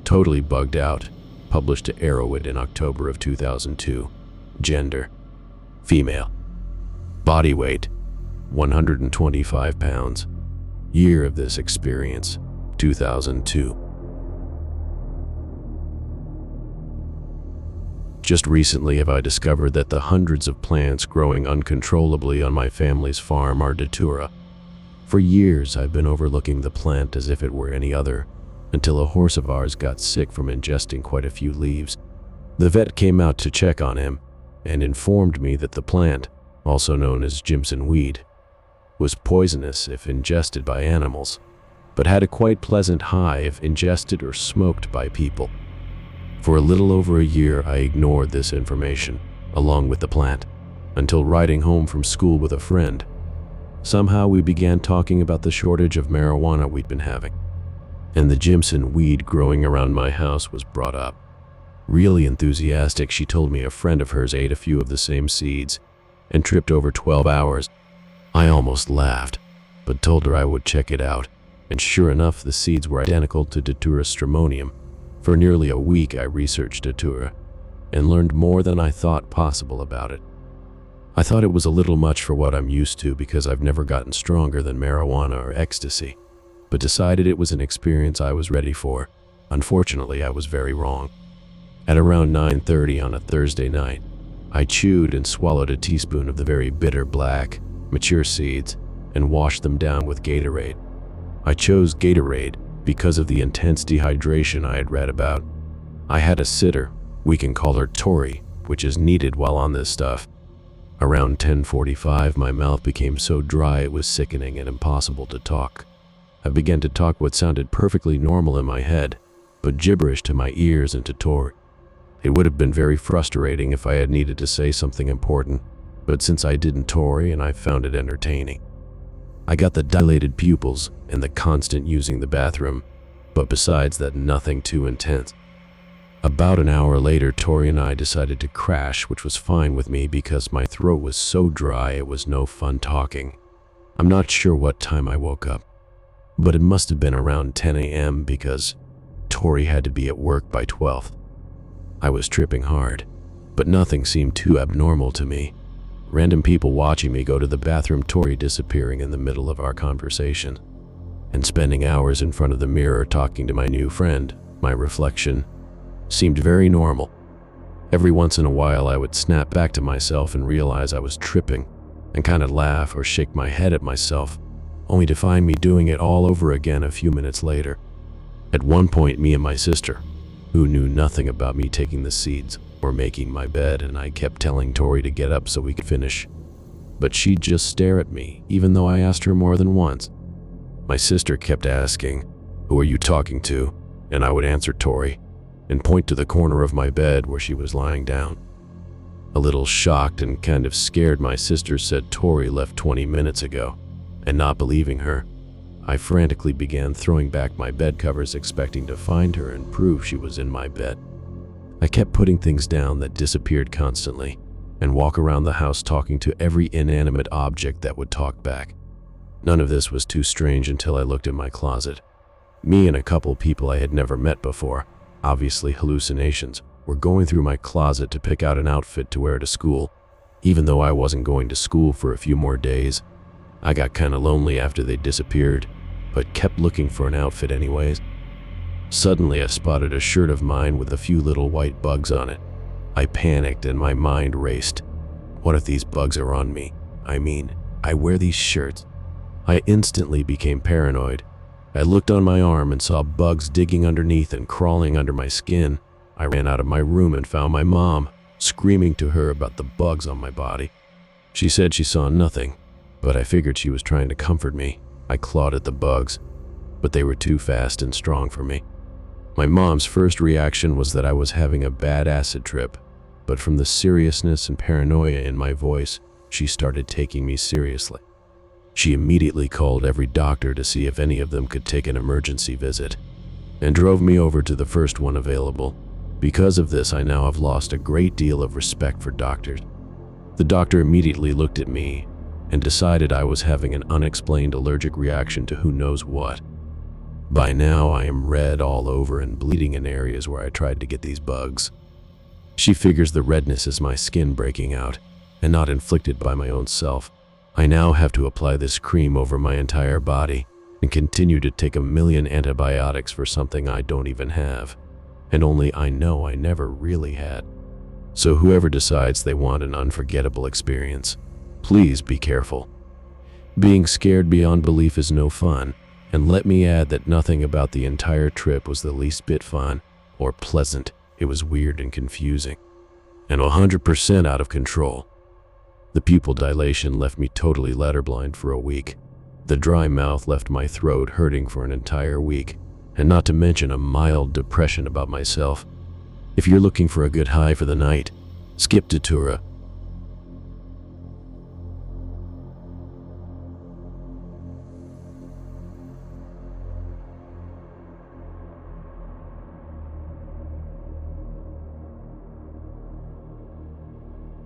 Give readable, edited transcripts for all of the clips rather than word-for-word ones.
Totally bugged out. Published to Erowid in October of 2002. Gender: female. Body weight: 125 pounds. Year of this experience: 2002. Just recently have I discovered that the hundreds of plants growing uncontrollably on my family's farm are Datura. For years I've been overlooking the plant as if it were any other, until a horse of ours got sick from ingesting quite a few leaves. The vet came out to check on him and informed me that the plant, also known as Jimson weed, was poisonous if ingested by animals, but had a quite pleasant high if ingested or smoked by people. For a little over a year, I ignored this information, along with the plant, until riding home from school with a friend. Somehow we began talking about the shortage of marijuana we'd been having, and the Jimson weed growing around my house was brought up. Really enthusiastic, she told me a friend of hers ate a few of the same seeds and tripped over 12 hours. I almost laughed, but told her I would check it out, and sure enough, the seeds were identical to Datura stramonium. For nearly a week, I researched Datura and learned more than I thought possible about it. I thought it was a little much for what I'm used to because I've never gotten stronger than marijuana or ecstasy, but decided it was an experience I was ready for. Unfortunately, I was very wrong. At around 9:30 on a Thursday night, I chewed and swallowed a teaspoon of the very bitter black, mature seeds and washed them down with Gatorade. I chose Gatorade because of the intense dehydration I had read about. I had a sitter, we can call her Tori, which is needed while on this stuff. Around 10:45, my mouth became so dry it was sickening and impossible to talk. I began to talk what sounded perfectly normal in my head, but gibberish to my ears and to Tori. It would have been very frustrating if I had needed to say something important, but since I didn't, Tori and I found it entertaining. I got the dilated pupils and the constant using the bathroom, but besides that, nothing too intense. About an hour later, Tori and I decided to crash, which was fine with me because my throat was so dry it was no fun talking. I'm not sure what time I woke up, but it must have been around 10 a.m. because Tori had to be at work by 12. I was tripping hard, but nothing seemed too abnormal to me. Random people watching me go to the bathroom, Tori disappearing in the middle of our conversation, and spending hours in front of the mirror talking to my new friend, my reflection, seemed very normal. Every once in a while I would snap back to myself and realize I was tripping and kind of laugh or shake my head at myself, only to find me doing it all over again a few minutes later. At one point, me and my sister, who knew nothing about me taking the seeds, were making my bed, and I kept telling Tori to get up so we could finish. But she'd just stare at me, even though I asked her more than once. My sister kept asking, "Who are you talking to?" And I would answer Tori and point to the corner of my bed where she was lying down. A little shocked and kind of scared, my sister said Tori left 20 minutes ago, and not believing her, I frantically began throwing back my bed covers, expecting to find her and prove she was in my bed. I kept putting things down that disappeared constantly and walk around the house talking to every inanimate object that would talk back. None of this was too strange until I looked in my closet. Me and a couple people I had never met before, obviously hallucinations, were going through my closet to pick out an outfit to wear to school. Even though I wasn't going to school for a few more days, I got kind of lonely after they disappeared, but kept looking for an outfit anyways. Suddenly I spotted a shirt of mine with a few little white bugs on it. I panicked and my mind raced. What if these bugs are on me? I wear these shirts. I instantly became paranoid. I looked on my arm and saw bugs digging underneath and crawling under my skin. I ran out of my room and found my mom, screaming to her about the bugs on my body. She said she saw nothing, but I figured she was trying to comfort me. I clawed at the bugs, but they were too fast and strong for me. My mom's first reaction was that I was having a bad acid trip, but from the seriousness and paranoia in my voice, she started taking me seriously. She immediately called every doctor to see if any of them could take an emergency visit, and drove me over to the first one available. Because of this, I now have lost a great deal of respect for doctors. The doctor immediately looked at me and decided I was having an unexplained allergic reaction to who knows what. By now, I am red all over and bleeding in areas where I tried to get these bugs. She figures the redness is my skin breaking out, and not inflicted by my own self. I now have to apply this cream over my entire body and continue to take 1,000,000 antibiotics for something I don't even have, and only I know I never really had. So whoever decides they want an unforgettable experience, please be careful. Being scared beyond belief is no fun, and let me add that nothing about the entire trip was the least bit fun or pleasant. It was weird and confusing, and 100% out of control. The pupil dilation left me totally letterblind for a week. The dry mouth left my throat hurting for an entire week, and not to mention a mild depression about myself. If you're looking for a good high for the night, skip Datura.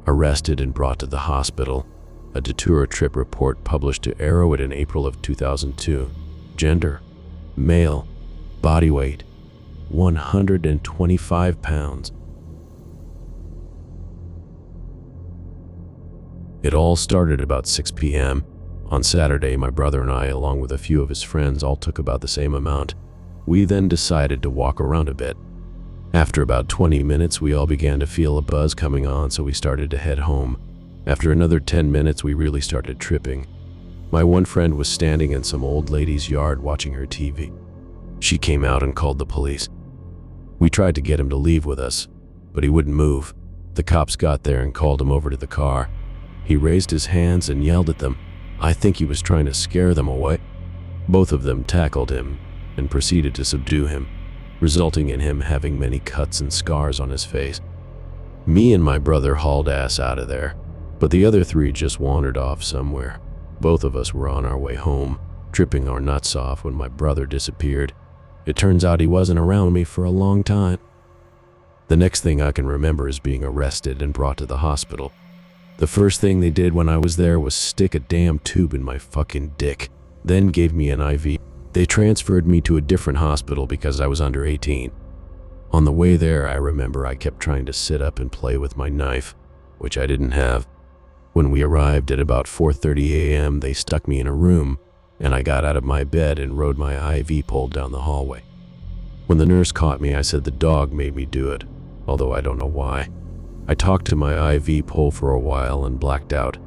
Arrested and brought to the hospital. A Datura trip report published to Erowid in April of 2002. Gender: male. Body weight: 125 pounds. It all started about 6 p.m. On Saturday, my brother and I, along with a few of his friends, all took about the same amount. We then decided to walk around a bit. After about 20 minutes, we all began to feel a buzz coming on, so we started to head home. After another 10 minutes, we really started tripping. My one friend was standing in some old lady's yard watching her TV. She came out and called the police. We tried to get him to leave with us, but he wouldn't move. The cops got there and called him over to the car. He raised his hands and yelled at them. I think he was trying to scare them away. Both of them tackled him and proceeded to subdue him, resulting in him having many cuts and scars on his face. Me and my brother hauled ass out of there, but the other three just wandered off somewhere. Both of us were on our way home, tripping our nuts off when my brother disappeared. It turns out he wasn't around me for a long time. The next thing I can remember is being arrested and brought to the hospital. The first thing they did when I was there was stick a damn tube in my fucking dick, then gave me an IV. They transferred me to a different hospital because I was under 18. On the way there, I remember I kept trying to sit up and play with my knife, which I didn't have. When we arrived at about 4:30 a.m., they stuck me in a room, and I got out of my bed and rode my IV pole down the hallway. When the nurse caught me, I said the dog made me do it, although I don't know why. I talked to my IV pole for a while and blacked out.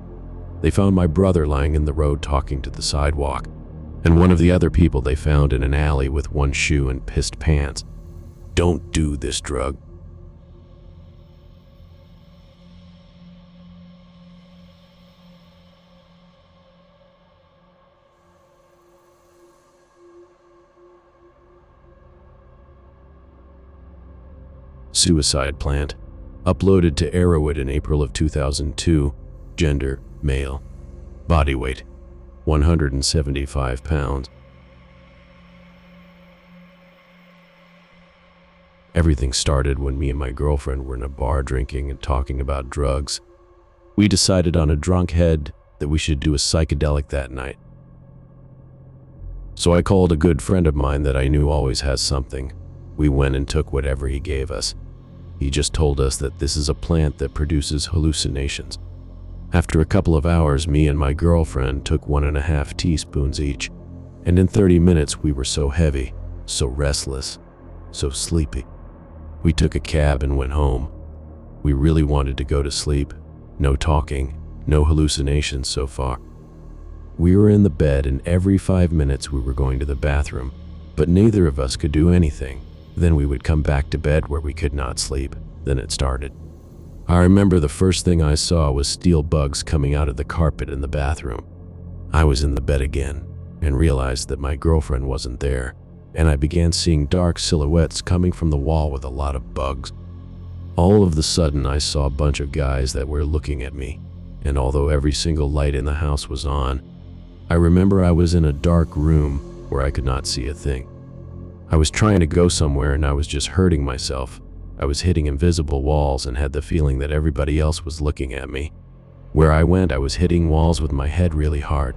They found my brother lying in the road talking to the sidewalk, and one of the other people they found in an alley with one shoe and pissed pants. Don't do this drug. Suicide plant. Uploaded to Erowid in April of 2002. Gender: male. Body weight: 175 pounds. Everything started when me and my girlfriend were in a bar drinking and talking about drugs. We decided on a drunk head that we should do a psychedelic that night. So I called a good friend of mine that I knew always has something. We went and took whatever he gave us. He just told us that this is a plant that produces hallucinations. After a couple of hours, me and my girlfriend took 1.5 teaspoons each, and in 30 minutes we were so heavy, so restless, so sleepy. We took a cab and went home. We really wanted to go to sleep. No talking, no hallucinations so far. We were in the bed, and every 5 minutes we were going to the bathroom, but neither of us could do anything. Then we would come back to bed where we could not sleep. Then it started. I remember the first thing I saw was steel bugs coming out of the carpet in the bathroom. I was in the bed again and realized that my girlfriend wasn't there, and I began seeing dark silhouettes coming from the wall with a lot of bugs. All of the sudden, I saw a bunch of guys that were looking at me, and although every single light in the house was on, I remember I was in a dark room where I could not see a thing. I was trying to go somewhere and I was just hurting myself. I was hitting invisible walls and had the feeling that everybody else was looking at me. Where I went, I was hitting walls with my head really hard.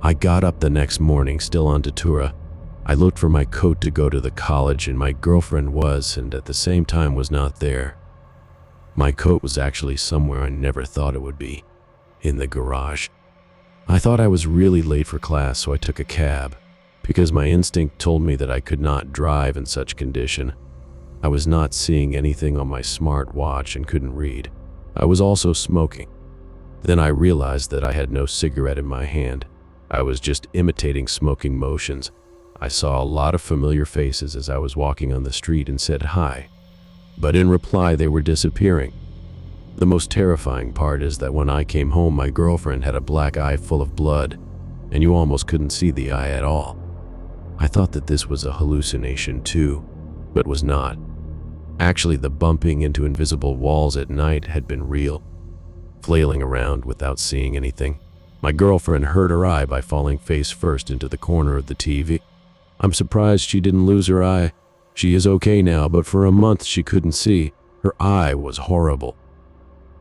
I got up the next morning still on Datura. I looked for my coat to go to the college, and my girlfriend was, and at the same time was not there. My coat was actually somewhere I never thought it would be, in the garage. I thought I was really late for class, so I took a cab, because my instinct told me that I could not drive in such condition. I was not seeing anything on my smart watch and couldn't read. I was also smoking. Then I realized that I had no cigarette in my hand. I was just imitating smoking motions. I saw a lot of familiar faces as I was walking on the street and said hi, but in reply they were disappearing. The most terrifying part is that when I came home, my girlfriend had a black eye full of blood, and you almost couldn't see the eye at all. I thought that this was a hallucination too, but was not. Actually, the bumping into invisible walls at night had been real. Flailing around without seeing anything, my girlfriend hurt her eye by falling face first into the corner of the TV. I'm surprised she didn't lose her eye. She is okay now, but for a month she couldn't see. Her eye was horrible.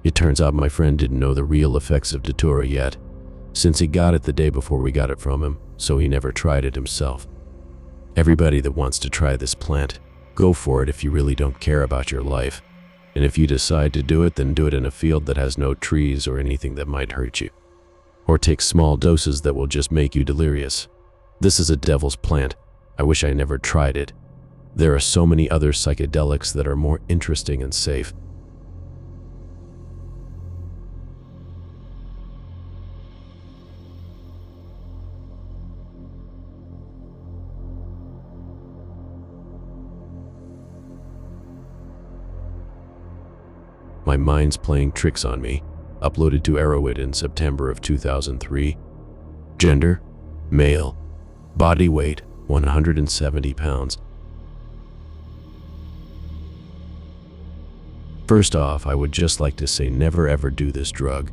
It turns out my friend didn't know the real effects of Datura yet, since he got it the day before we got it from him, so he never tried it himself. Everybody that wants to try this plant, go for it if you really don't care about your life. And if you decide to do it, then do it in a field that has no trees or anything that might hurt you. Or take small doses that will just make you delirious. This is a devil's plant. I wish I never tried it. There are so many other psychedelics that are more interesting and safe. My mind's playing tricks on me. Uploaded to Erowid in September of 2003. Gender: male. Body weight: 170 pounds. First off, I would just like to say never ever do this drug.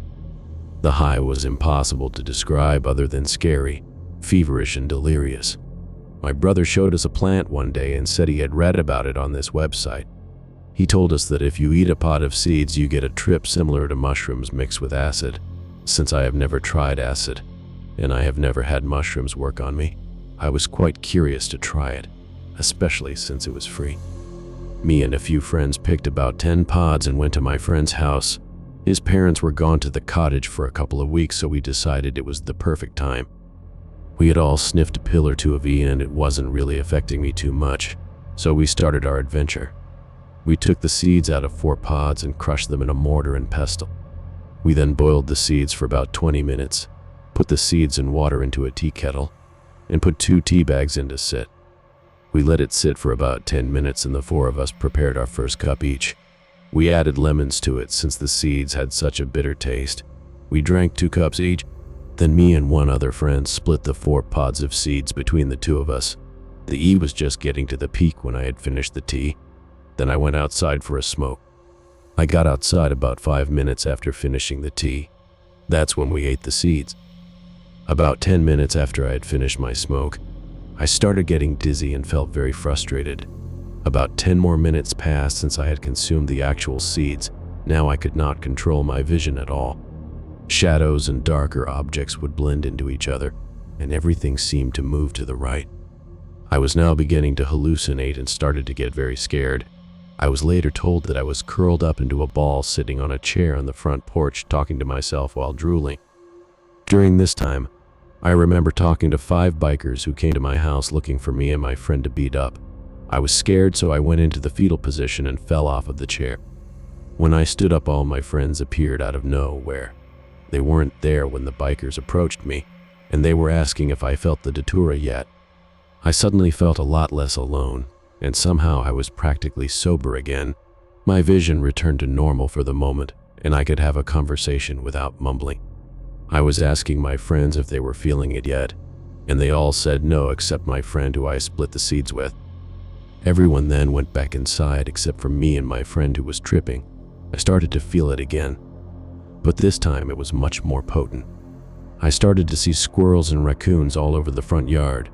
The high was impossible to describe other than scary, feverish, and delirious. My brother showed us a plant one day and said he had read about it on this website. He told us that if you eat a pod of seeds, you get a trip similar to mushrooms mixed with acid. Since I have never tried acid, and I have never had mushrooms work on me, I was quite curious to try it, especially since it was free. Me and a few friends picked about 10 pods and went to my friend's house. His parents were gone to the cottage for a couple of weeks, so we decided it was the perfect time. We had all sniffed a pill or two of E and it wasn't really affecting me too much, so we started our adventure. We took the seeds out of 4 pods and crushed them in a mortar and pestle. We then boiled the seeds for about 20 minutes, put the seeds and water into a tea kettle, and put 2 tea bags in to sit. We let it sit for about 10 minutes and the 4 of us prepared our first cup each. We added lemons to it since the seeds had such a bitter taste. We drank 2 cups each. Then me and one other friend split the 4 pods of seeds between the 2 of us. The E was just getting to the peak when I had finished the tea. Then I went outside for a smoke. I got outside about 5 minutes after finishing the tea. That's when we ate the seeds. About 10 minutes after I had finished my smoke, I started getting dizzy and felt very frustrated. About 10 more minutes passed since I had consumed the actual seeds. Now I could not control my vision at all. Shadows and darker objects would blend into each other, and everything seemed to move to the right. I was now beginning to hallucinate and started to get very scared. I was later told that I was curled up into a ball sitting on a chair on the front porch talking to myself while drooling. During this time, I remember talking to 5 bikers who came to my house looking for me and my friend to beat up. I was scared, so I went into the fetal position and fell off of the chair. When I stood up, all my friends appeared out of nowhere. They weren't there when the bikers approached me, and they were asking if I felt the Datura yet. I suddenly felt a lot less alone, and somehow I was practically sober again. My vision returned to normal for the moment, and I could have a conversation without mumbling. I was asking my friends if they were feeling it yet, and they all said no except my friend who I split the seeds with. Everyone then went back inside except for me and my friend who was tripping. I started to feel it again, but this time it was much more potent. I started to see squirrels and raccoons all over the front yard,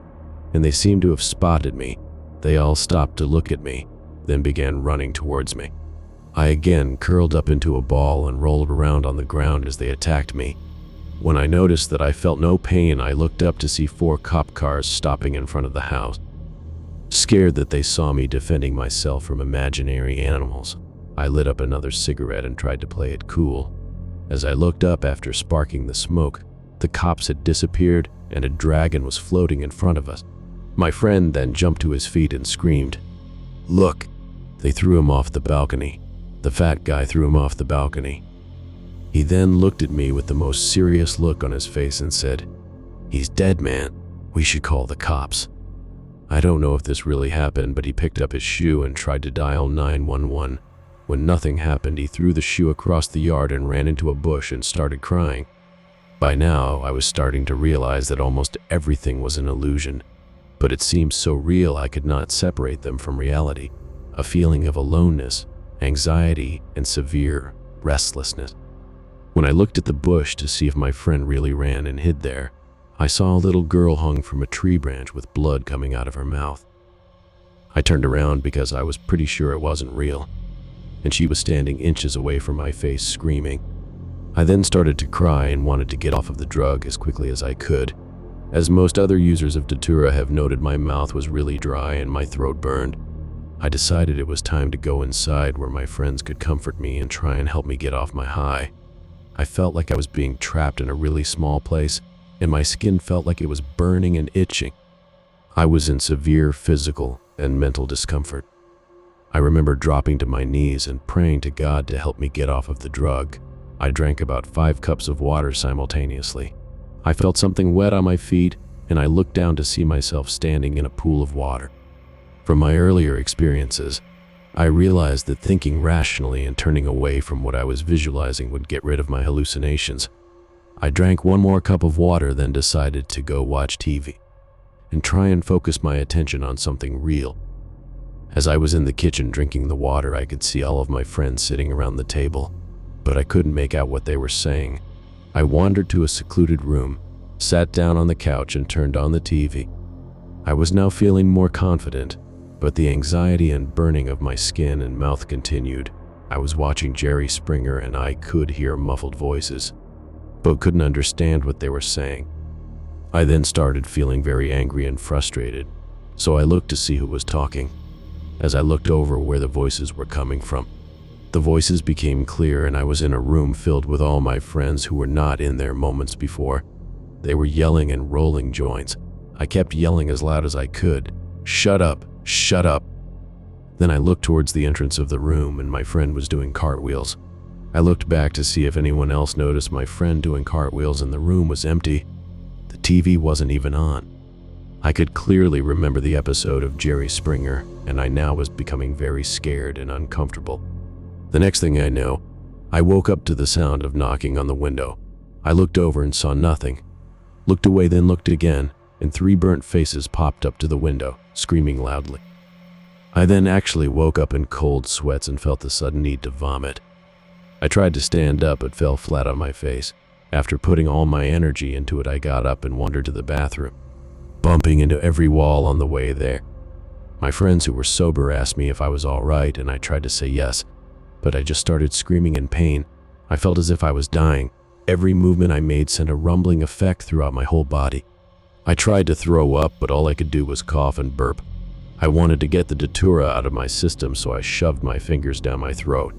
and they seemed to have spotted me. They all stopped to look at me, then began running towards me. I again curled up into a ball and rolled around on the ground as they attacked me. When I noticed that I felt no pain, I looked up to see 4 cop cars stopping in front of the house. Scared that they saw me defending myself from imaginary animals, I lit up another cigarette and tried to play it cool. As I looked up after sparking the smoke, the cops had disappeared and a dragon was floating in front of us. My friend then jumped to his feet and screamed, "Look!" They threw him off the balcony. The fat guy threw him off the balcony. He then looked at me with the most serious look on his face and said, "He's dead, man. We should call the cops." I don't know if this really happened, but he picked up his shoe and tried to dial 911. When nothing happened, he threw the shoe across the yard and ran into a bush and started crying. By now, I was starting to realize that almost everything was an illusion, but it seemed so real I could not separate them from reality. A feeling of aloneness, anxiety, and severe restlessness. When I looked at the bush to see if my friend really ran and hid there, I saw a little girl hung from a tree branch with blood coming out of her mouth. I turned around because I was pretty sure it wasn't real, and she was standing inches away from my face screaming. I then started to cry and wanted to get off of the drug as quickly as I could. As most other users of Datura have noted, my mouth was really dry and my throat burned. I decided it was time to go inside where my friends could comfort me and try and help me get off my high. I felt like I was being trapped in a really small place, and my skin felt like it was burning and itching. I was in severe physical and mental discomfort. I remember dropping to my knees and praying to God to help me get off of the drug. I drank about 5 cups of water simultaneously. I felt something wet on my feet, and I looked down to see myself standing in a pool of water. From my earlier experiences, I realized that thinking rationally and turning away from what I was visualizing would get rid of my hallucinations. I drank 1 more cup of water, then decided to go watch TV and try and focus my attention on something real. As I was in the kitchen drinking the water, I could see all of my friends sitting around the table, but I couldn't make out what they were saying. I wandered to a secluded room, sat down on the couch, and turned on the TV. I was now feeling more confident, but the anxiety and burning of my skin and mouth continued. I was watching Jerry Springer and I could hear muffled voices, but couldn't understand what they were saying. I then started feeling very angry and frustrated, so I looked to see who was talking. As I looked over where the voices were coming from, the voices became clear and I was in a room filled with all my friends who were not in there moments before. They were yelling and rolling joints. I kept yelling as loud as I could, "Shut up, shut up." Then I looked towards the entrance of the room and my friend was doing cartwheels. I looked back to see if anyone else noticed my friend doing cartwheels, and the room was empty. The TV wasn't even on. I could clearly remember the episode of Jerry Springer, and I now was becoming very scared and uncomfortable. The next thing I know, I woke up to the sound of knocking on the window. I looked over and saw nothing. Looked away, then looked again, and 3 burnt faces popped up to the window, screaming loudly. I then actually woke up in cold sweats and felt the sudden need to vomit. I tried to stand up but fell flat on my face. After putting all my energy into it, I got up and wandered to the bathroom, bumping into every wall on the way there. My friends who were sober asked me if I was all right, and I tried to say yes, but I just started screaming in pain. I felt as if I was dying. Every movement I made sent a rumbling effect throughout my whole body. I tried to throw up, but all I could do was cough and burp. I wanted to get the Datura out of my system, so I shoved my fingers down my throat.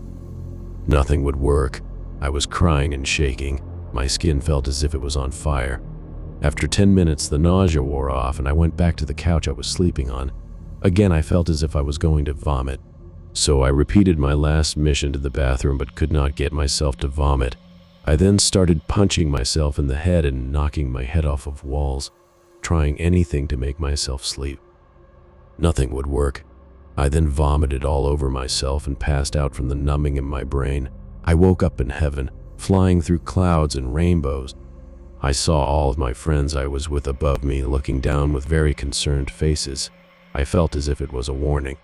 Nothing would work. I was crying and shaking. My skin felt as if it was on fire. After 10 minutes, the nausea wore off and I went back to the couch I was sleeping on. Again, I felt as if I was going to vomit. So I repeated my last mission to the bathroom but could not get myself to vomit. I then started punching myself in the head and knocking my head off of walls, trying anything to make myself sleep. Nothing would work. I then vomited all over myself and passed out from the numbing in my brain. I woke up in heaven, flying through clouds and rainbows. I saw all of my friends I was with above me looking down with very concerned faces. I felt as if it was a warning,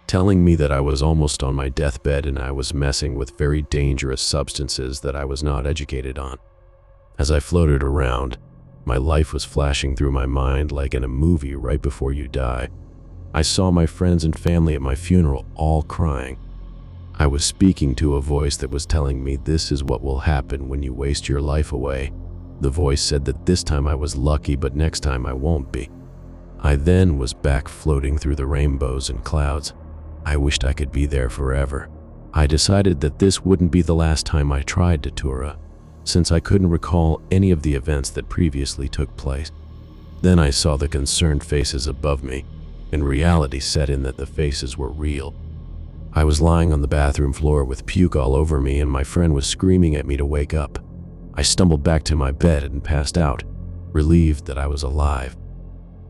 telling me that I was almost on my deathbed and I was messing with very dangerous substances that I was not educated on. As I floated around, my life was flashing through my mind like in a movie right before you die. I saw my friends and family at my funeral all crying. I was speaking to a voice that was telling me this is what will happen when you waste your life away. The voice said that this time I was lucky, but next time I won't be. I then was back floating through the rainbows and clouds. I wished I could be there forever. I decided that this wouldn't be the last time I tried Datura, since I couldn't recall any of the events that previously took place. Then I saw the concerned faces above me, and reality set in that the faces were real. I was lying on the bathroom floor with puke all over me, and my friend was screaming at me to wake up. I stumbled back to my bed and passed out, relieved that I was alive.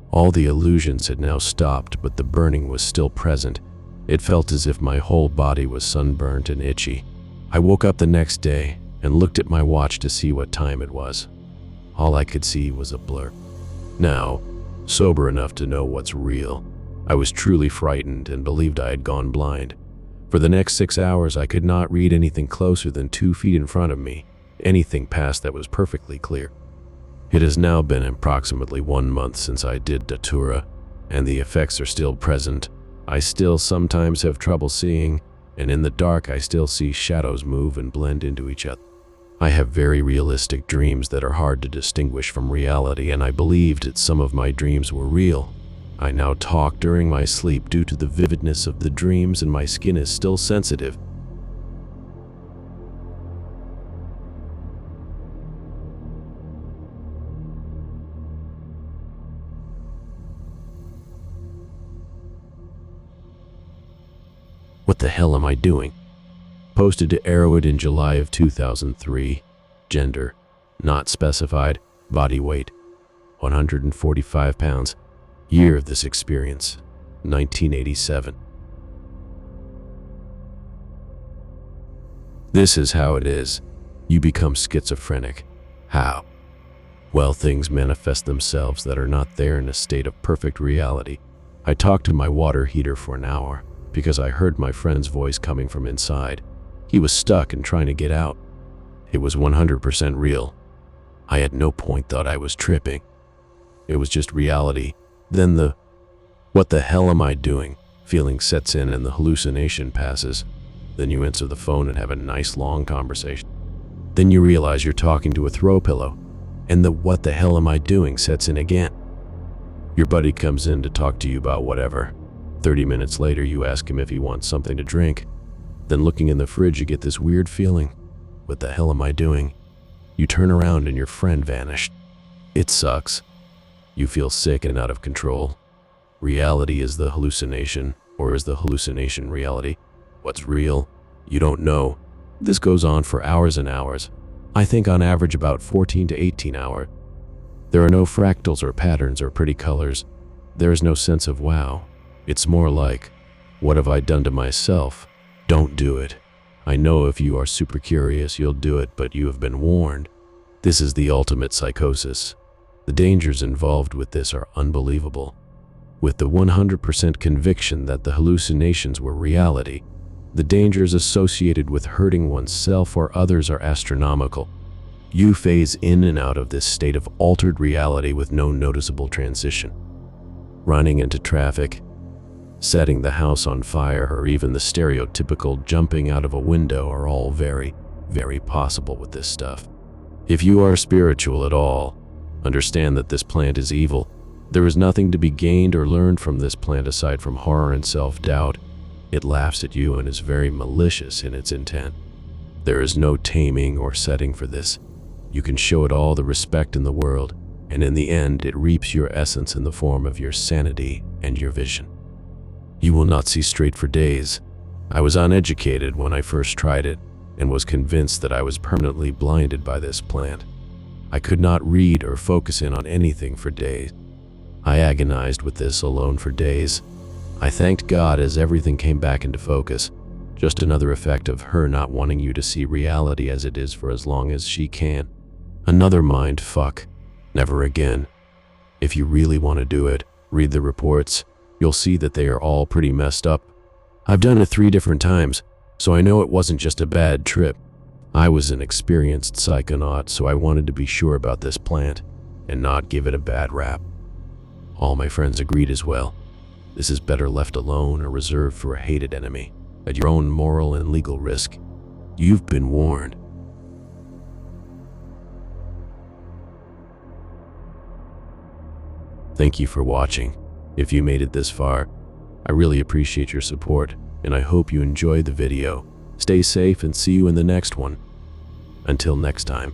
All the illusions had now stopped, but the burning was still present. It felt as if my whole body was sunburnt and itchy. I woke up the next day and looked at my watch to see what time it was. All I could see was a blur. Now, sober enough to know what's real, I was truly frightened and believed I had gone blind. For the next 6 hours, I could not read anything closer than 2 feet in front of me, anything past that was perfectly clear. It has now been approximately 1 month since I did Datura, and the effects are still present. I still sometimes have trouble seeing, and in the dark I still see shadows move and blend into each other. I have very realistic dreams that are hard to distinguish from reality, and I believed that some of my dreams were real. I now talk during my sleep due to the vividness of the dreams, and my skin is still sensitive. What the hell am I doing? Posted to Erowid in July of 2003. Gender, not specified. Body weight, 145 pounds. Year of this experience, 1987. This is how it is. You become schizophrenic. How? Well, things manifest themselves that are not there in a state of perfect reality. I talked to my water heater for an hour because I heard my friend's voice coming from inside. He was stuck and trying to get out. It was 100% real. I at no point thought I was tripping. It was just reality. Then the "what the hell am I doing" feeling sets in and the hallucination passes. Then you answer the phone and have a nice long conversation. Then you realize you're talking to a throw pillow, and the "what the hell am I doing" sets in again. Your buddy comes in to talk to you about whatever. 30 minutes later, you ask him if he wants something to drink. Then looking in the fridge, you get this weird feeling. What the hell am I doing? You turn around and your friend vanished. It sucks. You feel sick and out of control. Reality is the hallucination, or is the hallucination reality? What's real? You don't know. This goes on for hours and hours. I think on average about 14 to 18 hours. There are no fractals or patterns or pretty colors. There is no sense of wow. It's more like, what have I done to myself? Don't do it. I know if you are super curious, you'll do it, but you have been warned. This is the ultimate psychosis. The dangers involved with this are unbelievable. With the 100% conviction that the hallucinations were reality, the dangers associated with hurting oneself or others are astronomical. You phase in and out of this state of altered reality with no noticeable transition. Running into traffic, setting the house on fire, or even the stereotypical jumping out of a window are all very, very possible with this stuff. If you are spiritual at all, understand that this plant is evil. There is nothing to be gained or learned from this plant aside from horror and self-doubt. It laughs at you and is very malicious in its intent. There is no taming or setting for this. You can show it all the respect in the world, and in the end, it reaps your essence in the form of your sanity and your vision. You will not see straight for days. I was uneducated when I first tried it and was convinced that I was permanently blinded by this plant. I could not read or focus in on anything for days. I agonized with this alone for days. I thanked God as everything came back into focus. Just another effect of her not wanting you to see reality as it is for as long as she can. Another mind fuck. Never again. If you really want to do it, read the reports. You'll see that they are all pretty messed up. I've done it 3 different times, so I know it wasn't just a bad trip. I was an experienced psychonaut, so I wanted to be sure about this plant and not give it a bad rap. All my friends agreed as well. This is better left alone or reserved for a hated enemy, at your own moral and legal risk. You've been warned. Thank you for watching. If you made it this far, I really appreciate your support, and I hope you enjoyed the video. Stay safe and see you in the next one. Until next time.